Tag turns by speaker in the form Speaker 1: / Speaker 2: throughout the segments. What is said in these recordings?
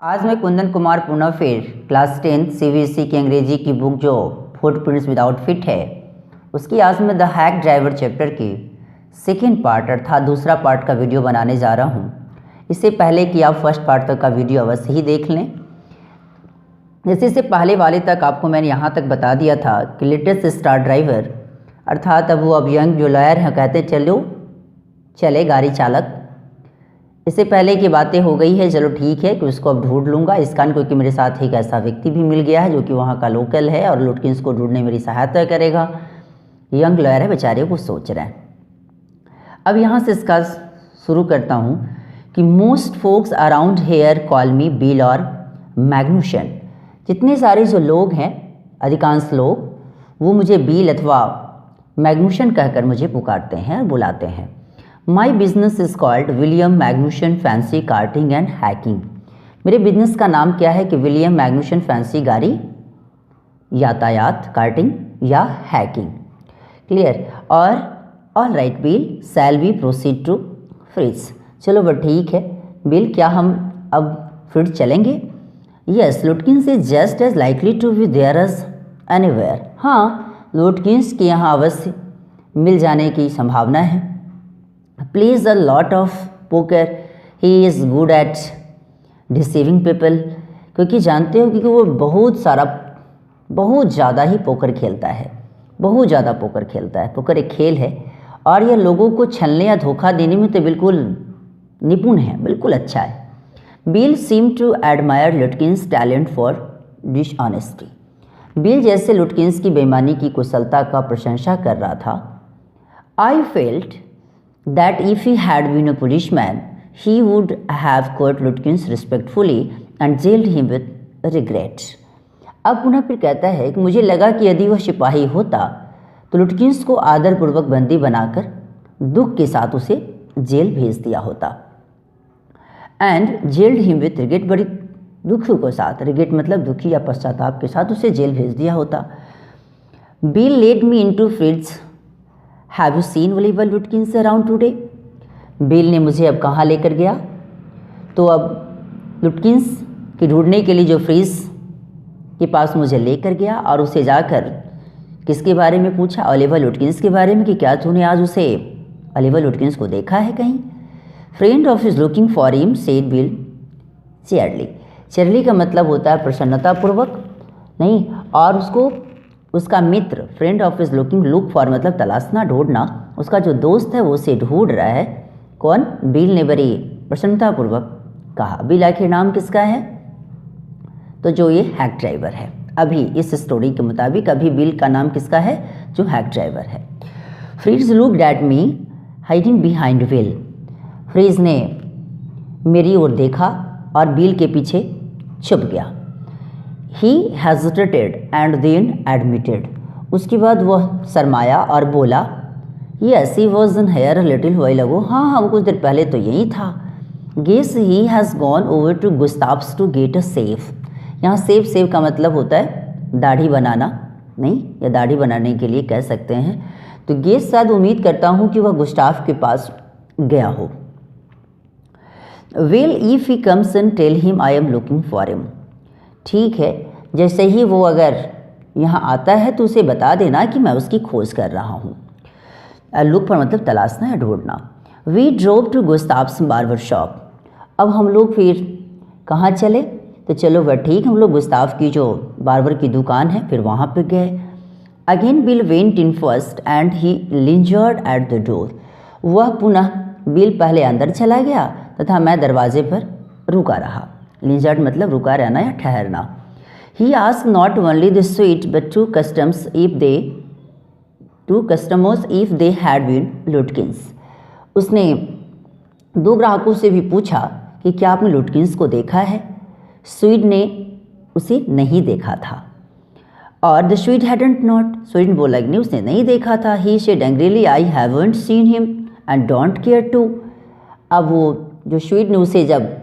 Speaker 1: आज मैं कुंदन कुमार पुनः फिर क्लास 10 सीबीएसई की अंग्रेजी की बुक जो फुटप्रिंट्स विदाउट फिट है उसकी आज मैं द हैक ड्राइवर चैप्टर की सेकेंड पार्ट अर्थात दूसरा पार्ट का वीडियो बनाने जा रहा हूँ। इससे पहले कि आप फर्स्ट पार्ट तक का वीडियो अवश्य ही देख लें। जैसे से पहले वाले तक आपको मैंने यहाँ तक बता दिया था कि लेटेस्ट स्टार ड्राइवर अर्थात अब यंग जो लॉयर हैं कहते चलो चले गाड़ी चालक। इससे पहले की बातें हो गई है, चलो ठीक है कि उसको अब ढूंढ लूँगा इसका, क्योंकि मेरे साथ एक ऐसा व्यक्ति भी मिल गया है जो कि वहाँ का लोकल है और लुटकिंस को ढूंढने मेरी सहायता करेगा। यंग लॉयर है बेचारे, वो सोच रहे हैं। अब यहाँ से इसका शुरू करता हूँ कि most folks around here call me Bill और मैग्नूशन। जितने सारे जो लोग हैं, अधिकांश लोग वो मुझे बिल अथवा मैग्नूशन कहकर मुझे पुकारते हैं और बुलाते हैं। My business is called William Magnusson fancy carting and hacking. मेरे बिजनेस का नाम क्या है कि विलियम मैग्नूशन फैंसी गाड़ी, यातायात, कार्टिंग या हैकिंग। क्लियर। और all right Bill, shall we proceed to Fritz. चलो वह ठीक है बिल, क्या हम अब फ्रिज चलेंगे? Yes, Lutkins is just as likely to be there as anywhere. हाँ, लुटकिंस के यहाँ अवश्य मिल जाने की संभावना है। Plays a lot of poker, he is good at deceiving people. क्योंकि जानते हो कि वो बहुत ज़्यादा ही पोकर खेलता है, बहुत ज़्यादा पोकर खेलता है। पोकर एक खेल है और यह लोगों को छलने या धोखा देने में तो बिल्कुल निपुण है, बिल्कुल अच्छा है। Bill seem to admire Lutkins talent for dishonesty. Bill जैसे लुटकिंस की बेईमानी की कुशलता का प्रशंसा कर रहा था। I felt that if he had been a policeman, he would have caught Lutkins respectfully and jailed him with regret. अब पुनः फिर कहता है कि मुझे लगा कि यदि वह सिपाही होता तो लुटकिंस को आदरपूर्वक बंदी बनाकर दुख के साथ उसे जेल भेज दिया होता। And gelled him with regret, बड़ी दुखी के साथ, रिग्रेट मतलब दुखी या पश्चाताप के साथ उसे जेल भेज दिया होता। Bill led me into fridge, have you seen Oliver Lutkins around today. Bill ने मुझे अब कहाँ लेकर गया? तो अब लुटकिंस की ढूंढने के लिए जो फ्रिज के पास मुझे लेकर गया और उसे जाकर किसके बारे में पूछा? ओलिवर लुटकिंस के बारे में कि क्या तूने आज उसे ओलिवर लुटकिंस को देखा है कहीं? Friend of is looking for him said Bill cheerily. Cheerily का मतलब होता है प्रसन्नतापूर्वक, नहीं, और उसका मित्र, friend of is looking, look for मतलब तलाशना, ढूंढना, उसका जो दोस्त है वो उसे ढूंढ रहा है। कौन? बिल ने बड़ी प्रसन्नतापूर्वक कहा। बिल आखिर नाम किसका है? तो जो ये हैक ड्राइवर है, अभी इस स्टोरी के मुताबिक अभी बिल का नाम किसका है? जो हैक ड्राइवर है। Fritz looked at me hiding behind Bill. Fritz ने मेरी ओर देखा और बिल के पीछे छुप गया। He hesitated and then admitted. उसके बाद वह शर्माया और बोला, Yes, he was in here a little while ago. हाँ, कुछ देर पहले तो यही था। Guess he has gone over to Gustav's to get a shave. यहाँ सेव का मतलब होता है दाढ़ी बनाना, नहीं, या दाढ़ी बनाने के लिए कह सकते हैं। तो गेस शायद उम्मीद करता हूँ कि वह गुस्ताफ के पास गया हो। Well, if he comes and tell him I am looking for him. ठीक है, जैसे ही वो अगर यहाँ आता है तो उसे बता देना कि मैं उसकी खोज कर रहा हूँ। लुक पर मतलब तलाशना या ढूंढना। We drove to Gustav's barber shop. अब हम लोग फिर कहाँ चले? तो चलो वह ठीक, हम लोग गुस्ताव की जो बार्बर की दुकान है फिर वहाँ पे गए। Again bill went in first and he लिंजर्ड at the door. वह पुनः, बिल पहले अंदर चला गया तथा मैं दरवाजे पर रुका रहा। लिंजर्ड मतलब रुका रहना या ठहरना। He asked not only the suite but two customers if they had been Lutkins. उसने दो ग्राहकों से भी पूछा कि क्या आपने लुटकिंस को देखा है? स्वीड ने उसे नहीं देखा था। और द स्वीड hadn't not, स्वीड ने बोला कि नहीं उसने नहीं देखा था। He said angrily, I haven't seen him and don't care to. अब वो जो स्वीड ने उसे जब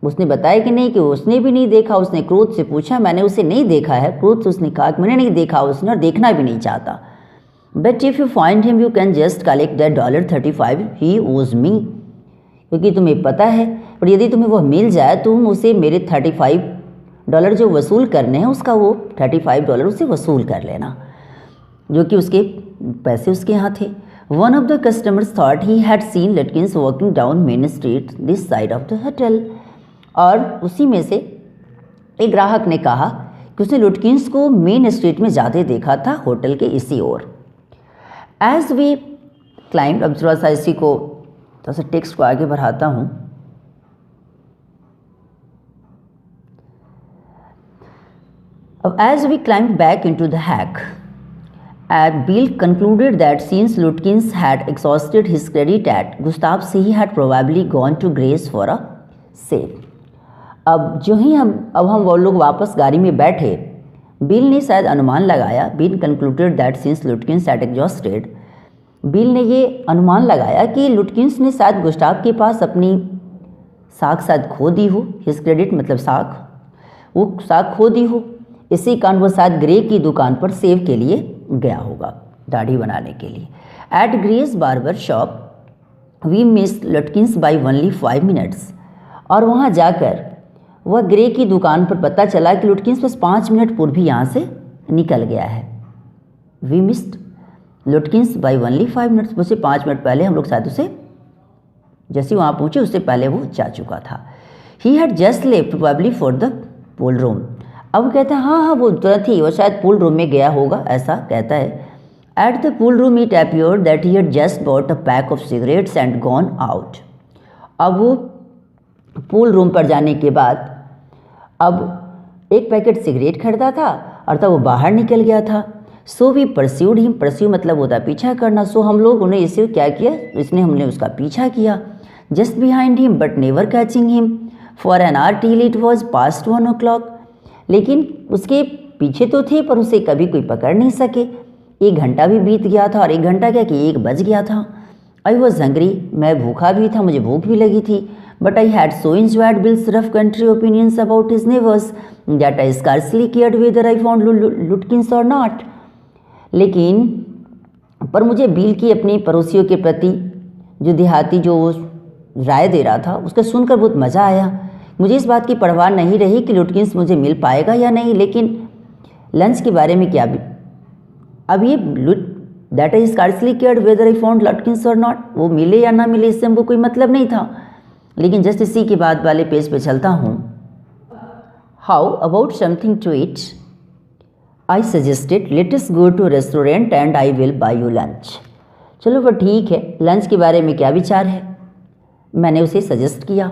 Speaker 1: उसने बताया कि नहीं कि उसने भी नहीं देखा, उसने क्रोध से पूछा, मैंने उसे नहीं देखा है। क्रोध से उसने कहा कि मैंने नहीं देखा उसने और देखना भी नहीं चाहता। But if you find him you can just collect that $35 ही ओज मी। क्योंकि तुम्हें पता है और यदि तुम्हें वह मिल जाए तो तुम उसे मेरे $35 जो वसूल करने हैं उसका वो $35 उसे वसूल कर लेना, जो कि उसके पैसे उसके यहाँ थे। One of the customers thought he had seen Lutkins walking down Main Street this side of the hotel. और उसी में से एक ग्राहक ने कहा कि उसने लुटकिंस को मेन स्ट्रीट में जाते देखा था, होटल के इसी ओर। एज वी क्लाइंब, अब थोड़ा सा इसी को थोड़ा सा टेक्स्ट को आगे बढ़ाता हूँ। अब as we climb back into the hack, Bill concluded that since Lutkins had exhausted his credit at Gustav's, he had probably gone to Grace for a save. अब जो ही हम वो लोग वापस गाड़ी में बैठे, बिल ने शायद अनुमान लगाया, bill concluded that since लुटकिंस had exhausted, bill ने ये अनुमान लगाया कि लुटकिंस ने शायद गुस्ताव के पास अपनी साख शायद खो दी हो, हिज क्रेडिट मतलब साख, वो साख खो दी हो, इसी कारण वो शायद ग्रे की दुकान पर सेव के लिए गया होगा, दाढ़ी बनाने के लिए। At Grace barber shop we miss Lutkins by only 5 minutes, और वहाँ जाकर वह ग्रे की दुकान पर पता चला कि लुटकिंस बस 5 मिनट पूर्व भी यहाँ से निकल गया है। We missed Lutkins by only 5 minutes, उससे 5 मिनट पहले हम लोग शायद उसे जैसे वहाँ पहुँचे उससे पहले वो जा चुका था। He had just left probably for the pool room. अब वो कहता है हाँ वो तुरंत ही वो शायद पूल रूम में गया होगा, ऐसा कहता है। At the pool room it appeared that he had just bought a pack of cigarettes and gone out. अब वो पूल रूम पर जाने के बाद अब एक पैकेट सिगरेट खरीदा था और तब वो बाहर निकल गया था। So we pursued him, pursue मतलब होता है पीछा करना। सो हम लोग उन्हें इसे क्या किया, हमने उसका पीछा किया। Just behind him but never catching him for an hour till it was past 1 o'clock। लेकिन उसके पीछे तो थे पर उसे कभी कोई पकड़ नहीं सके। 1 घंटा भी बीत गया था और 1 घंटा क्या कि 1 बज गया था। आई वॉज हंग्री, मैं भूखा भी था, मुझे भूख भी लगी थी। But I had so enjoyed Bill's rough country opinions about his neighbours that I scarcely cared whether I found Lutkins or not. लेकिन पर मुझे बिल की अपनी पड़ोसियों के प्रति जो देहाती जो राय दे रहा था उसका सुनकर बहुत मज़ा आया। मुझे इस बात की परवाह नहीं रही कि लुटकिंस मुझे मिल पाएगा या नहीं, लेकिन लंच के बारे में क्या भी, अब ये that I scarcely cared whether I found Lutkins or not, वो मिले या ना मिले इससे हमको कोई मतलब नहीं था। लेकिन जस्ट इसी के बाद वाले पेज पे चलता हूँ। How about something to eat, I suggested let us go to restaurant and I will buy you lunch. चलो वो ठीक है, लंच के बारे में क्या विचार है, मैंने उसे सजेस्ट किया।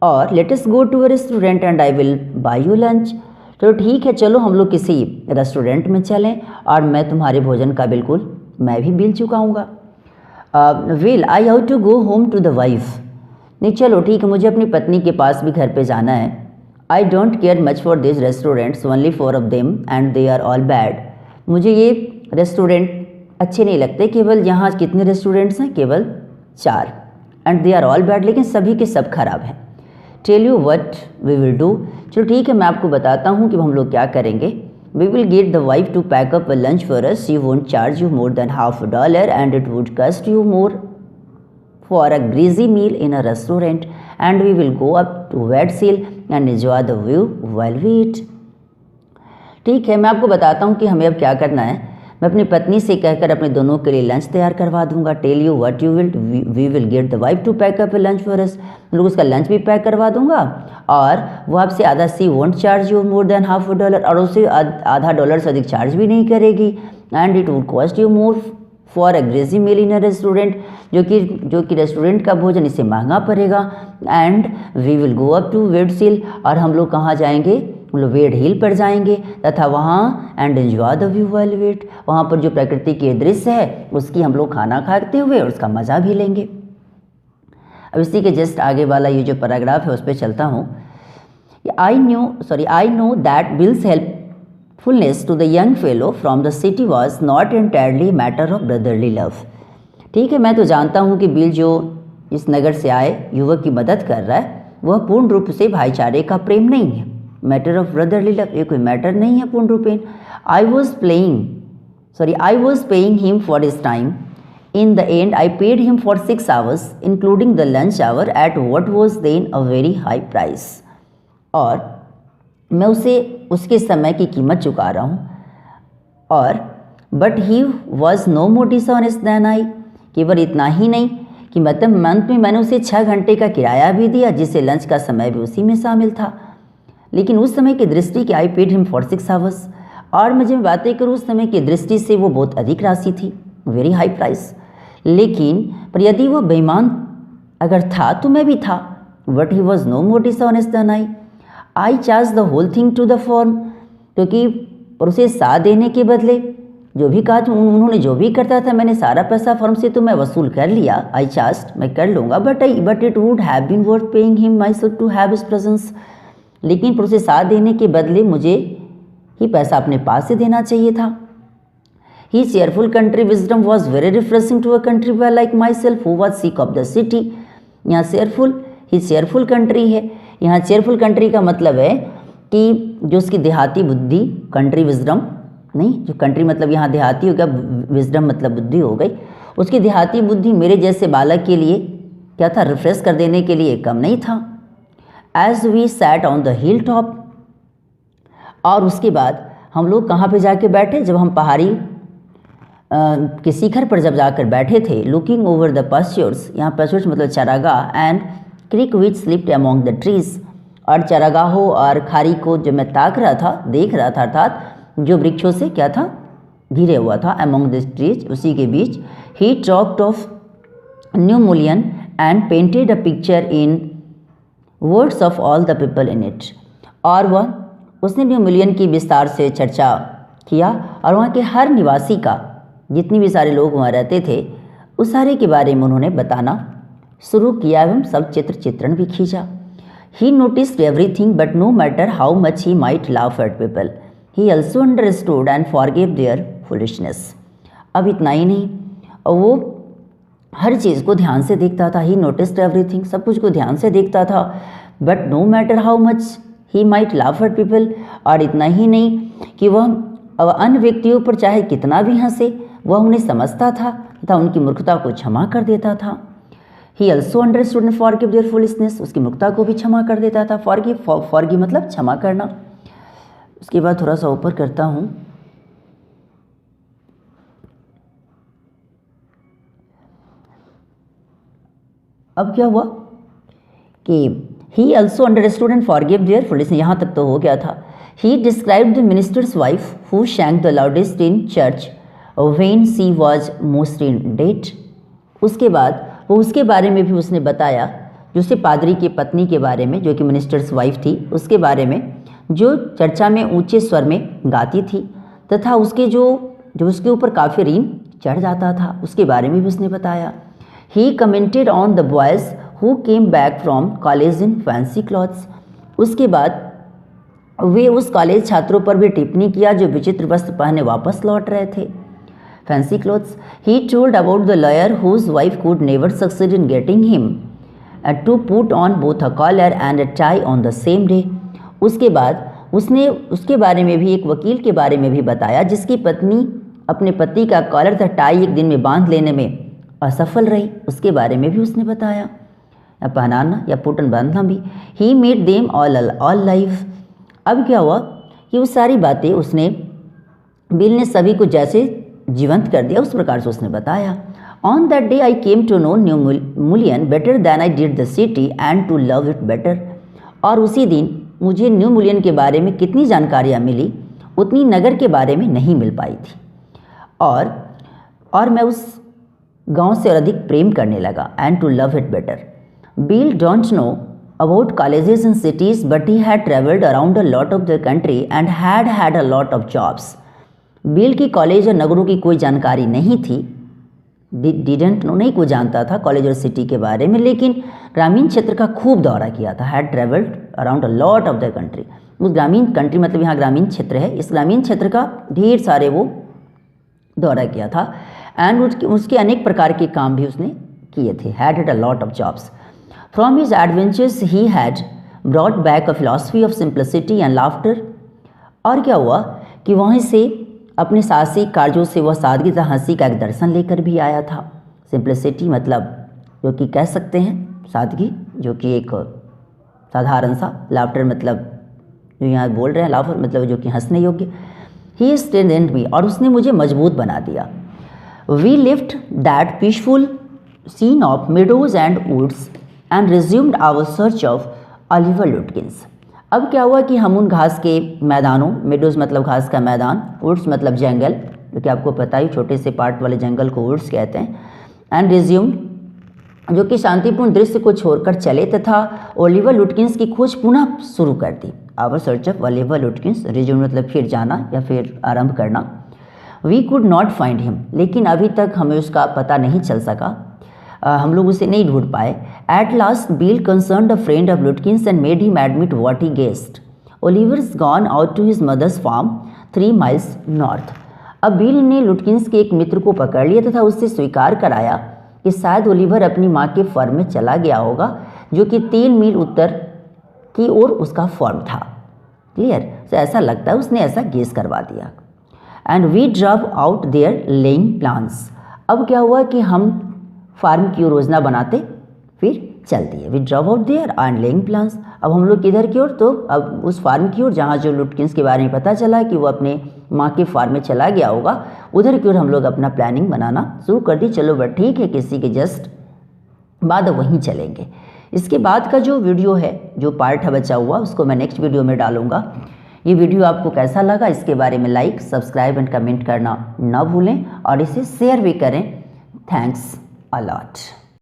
Speaker 1: और let us go to a restaurant and I will buy you lunch, चलो ठीक है, चलो हम लोग किसी रेस्टोरेंट में चलें और मैं तुम्हारे भोजन का बिल्कुल मैं भी बिल चुकाऊँगा। Will I how to go home to the wife, नहीं चलो ठीक है, मुझे अपनी पत्नी के पास भी घर पे जाना है। I don't care much for this restaurants only 4 of them and they are all bad, मुझे ये रेस्टोरेंट अच्छे नहीं लगते, केवल यहाँ कितने रेस्टोरेंट्स हैं, केवल 4, and they are all bad, लेकिन सभी के सब खराब हैं। Tell you what we will do, चलो ठीक है मैं आपको बताता हूँ कि हम लोग क्या करेंगे। We will get the wife to pack up a lunch for us, she won't charge you more than $50 and it would cost you more for a greasy meal in a restaurant, and we will go up to Wetzel and enjoy the view while we eat। ठीक है मैं आपको बताता हूँ कि हमें अब क्या करना है। मैं अपनी पत्नी से कहकर अपने दोनों के लिए लंच तैयार करवा दूंगा। Tell you what you will, we will get the wife to pack up a lunch for us, हम लोग उसका लंच भी पैक करवा दूंगा और वो आपसे आधा, she won't charge you more than $50, और उसे $0.50 से अधिक चार्ज भी नहीं करेगी। And it would cost you more for a greasy meal in a restaurant, जो कि रेस्टोरेंट का भोजन इससे महंगा पड़ेगा। And we will go up to Wedsill, और हम लोग कहाँ जाएंगे, हम लोग वेड हिल पर जाएंगे तथा वहाँ and enjoy the view while wait, वहाँ पर जो प्रकृति के दृश्य है उसकी हम लोग खाना खाते हुए और उसका मज़ा भी लेंगे। अब इसी के जस्ट आगे वाला ये जो पैराग्राफ है उस पर चलता हूँ। I know that Bill's helpfulness to the young fellow from the city was not entirely matter of brotherly love. ठीक है मैं तो जानता हूँ कि बिल जो इस नगर से आए युवक की मदद कर रहा है वह पूर्ण रूप से भाईचारे का प्रेम नहीं है, मैटर ऑफ ब्रदरली लव, ये कोई मैटर नहीं है पूर्ण रूपेण। I was paying him for his time In the end, I paid him for 6 hours, including the lunch hour, at what was then a very high price. और मैं उसे उसके समय की कीमत चुका रहा हूँ, और but he was no more dishonest than I. केवल इतना ही नहीं कि मतलब मंथ में मैंने उसे 6 घंटे का किराया भी दिया, जिससे लंच का समय भी उसी में शामिल था, लेकिन उस समय की दृष्टि कि I paid him for 6 hours, और मुझे बातें करूँ उस समय की दृष्टि से वो बहुत अधिक राशि थी, वेरी हाई प्राइस। लेकिन पर यदि वो बेईमान अगर था तो मैं भी था, but he was no more dishonest than I charge the whole thing to the farm, क्योंकि पर उसे साथ देने के बदले जो भी कहा उन्होंने जो भी करता था, मैंने सारा पैसा फर्म से तो मैं वसूल कर लिया, आई चार्ज मैं कर लूँगा, but it would have been worth paying him myself to have his presence. लेकिन पर उसे साथ देने के बदले मुझे ही पैसा अपने पास से देना चाहिए था। His cheerful country wisdom was very refreshing to a country boy like myself who was sick of the city. यहाँ cheerful country है। यहाँ cheerful country का मतलब है कि जो उसकी देहाती बुद्धि, country wisdom नहीं, जो country मतलब यहाँ देहाती हो गया, wisdom मतलब बुद्धि हो गई, उसकी देहाती बुद्धि मेरे जैसे बालक के लिए क्या था, रिफ्रेश कर देने के लिए कम नहीं था। As we sat on the hilltop, और उसके बाद हम लोग कहाँ पे जाके बैठे, जब हम पहाड़ी के शिखर पर जब जाकर बैठे थे, लुकिंग ओवर द पस्चर्स, यहाँ पस्चर्स मतलब चरागाह, and creek which slipped among the trees, और चरागाहों और खारी को जब मैं ताक रहा था, देख रहा था, अर्थात जो वृक्षों से क्या था, घिरे हुआ था, अमॉन्ग द ट्रीज, उसी के बीच। He talked of New Mullion and painted a picture in words of all the people in it, और वह उसने न्यू मुलियन की विस्तार से चर्चा किया, और वहाँ के हर निवासी का, जितनी भी सारे लोग वहाँ रहते थे, उस सारे के बारे में उन्होंने बताना शुरू किया एवं सब चित्रण भी खींचा। He noticed everything but no matter how much he might laugh at people, he also understood and forgive their foolishness. अब इतना ही नहीं, वो हर चीज़ को ध्यान से देखता था। ही नोटिस्ड एवरीथिंग, सब कुछ को ध्यान से देखता था, but no matter how much he might laugh at people, और इतना ही नहीं कि वह अन्य व्यक्तियों पर चाहे कितना भी हंसे, वह उन्हें समझता था तथा उनकी मूर्खता को क्षमा कर देता था। He also understood and forgive their foolishness, उसकी मूर्खता को भी क्षमा कर देता था। फॉरगिव मतलब क्षमा करना। उसके बाद थोड़ा सा ऊपर करता हूँ, अब क्या हुआ कि he also understood and forgive their foolishness, यहाँ तक तो हो गया था। He described the minister's wife who shank the loudest in church when she was most in debt. उसके बाद वो उसके बारे में भी उसने बताया, जो उसके पादरी की पत्नी के बारे में, जो कि मिनिस्टर्स वाइफ थी, उसके बारे में, जो चर्चा में ऊंचे स्वर में गाती थी, तथा उसके जो उसके ऊपर काफ़ी ऋण चढ़ जाता था, उसके बारे में भी उसने बताया। He commented on the boys who came back from college in fancy clothes. उसके बाद वे उस कॉलेज छात्रों पर भी टिप्पणी किया जो विचित्र वस्त्र पहने वापस लौट रहे थे, fancy clothes. He told about the lawyer whose wife could never succeed in getting him to put on both a collar and a tie on the same day. उसके बाद उसने उसके बारे में भी, एक वकील के बारे में भी बताया जिसकी पत्नी अपने पति का कॉलर तथा टाई एक दिन में बांध लेने में असफल रही, उसके बारे में भी उसने बताया, या पहनाना या पुटन बांधना भी। He made them all life. अब क्या हुआ कि वो सारी बातें उसने, बिल ने सभी को जैसे जीवंत कर दिया, उस प्रकार से उसने बताया। On that day I came to know new Mullion better than I did the city and to love it better. और उसी दिन मुझे न्यू मुलियन के बारे में कितनी जानकारियाँ मिली, उतनी नगर के बारे में नहीं मिल पाई थी, और मैं उस गांव से और अधिक प्रेम करने लगा, and to love it better. Bill don't know about colleges in cities, but he had traveled around a lot of the country and had a lot of jobs. Bill की कॉलेज और नगरों की कोई जानकारी नहीं थी, डिडेंट नो, नहीं कोई जानता था कॉलेज और सिटी के बारे में, लेकिन ग्रामीण क्षेत्र का खूब दौरा किया था। Had travelled around a lot of the country. उस ग्रामीण कंट्री मतलब यहाँ ग्रामीण क्षेत्र है, इस ग्रामीण क्षेत्र का ढेर सारे वो दौरा किया था, एंड उसके अनेक प्रकार के काम भी उसने किए थे। Had a lot of jobs. From his adventures he had brought back a philosophy of simplicity and laughter। और क्या हुआ कि वहीं से अपने साहसिक कार्यों से वह सादगी तथा हंसी का एक दर्शन लेकर भी आया था। सिंप्लिसिटी मतलब जो कि कह सकते हैं सादगी, जो कि एक साधारण सा। लाफ्टर मतलब जो यहाँ बोल रहे हैं, लाफर मतलब जो कि हंसने योग्य। ही स्ट्रेंथेंड मी, और उसने मुझे मजबूत बना दिया। We left that peaceful scene of meadows and woods and resumed our search of Oliver Lutkins. अब क्या हुआ कि हम उन घास के मैदानों, meadows मतलब घास का मैदान, वुड्स मतलब जंगल, जो कि आपको पता ही छोटे से पार्ट वाले जंगल को वुड्स कहते हैं, एंड resumed जो कि शांतिपूर्ण दृश्य को छोड़कर चले तथा ओलिवर लुटकिंस की खोज पुनः शुरू कर दी। Our search of Oliver Lutkins, resume मतलब फिर जाना या फिर आरंभ करना। We could not find him, लेकिन अभी तक हमें उसका पता नहीं चल सका, हम लोग उसे नहीं ढूंढ पाए। At last Bill concerned a friend of Lutkins and made him admit what he guessed. Oliver is gone out to his mother's farm 3 miles north. अब बिल ने लुटकिंस के एक मित्र को पकड़ लिया तथा उससे स्वीकार कराया कि शायद ओलिवर अपनी माँ के फर्म में चला गया होगा, जो कि 3 मील उत्तर की ओर उसका फर्म था। क्लियर? तो ऐसा लगता है उसने ऐसा गेस करवा दिया। And we drove out there laying plans. अब क्या हुआ कि हम फार्म की ओर योजना बनाते फिर चल दिए। We drove out there and laying plans. अब हम लोग किधर की ओर? तो अब उस फार्म की ओर जहाँ जो लुटकिंस के बारे में पता चला कि वो अपने माँ के फार्म में चला गया होगा, उधर की ओर हम लोग अपना प्लानिंग बनाना शुरू कर दी। चलो बट ठीक है, किसी के जस्ट बाद वहीं चलेंगे। इसके बाद का जो वीडियो है, जो पार्ट है बचा हुआ, उसको मैं नेक्स्ट वीडियो में डालूंगा। ये वीडियो आपको कैसा लगा इसके बारे में लाइक, सब्सक्राइब एंड कमेंट करना ना भूलें और इसे शेयर भी करें। Thanks a lot.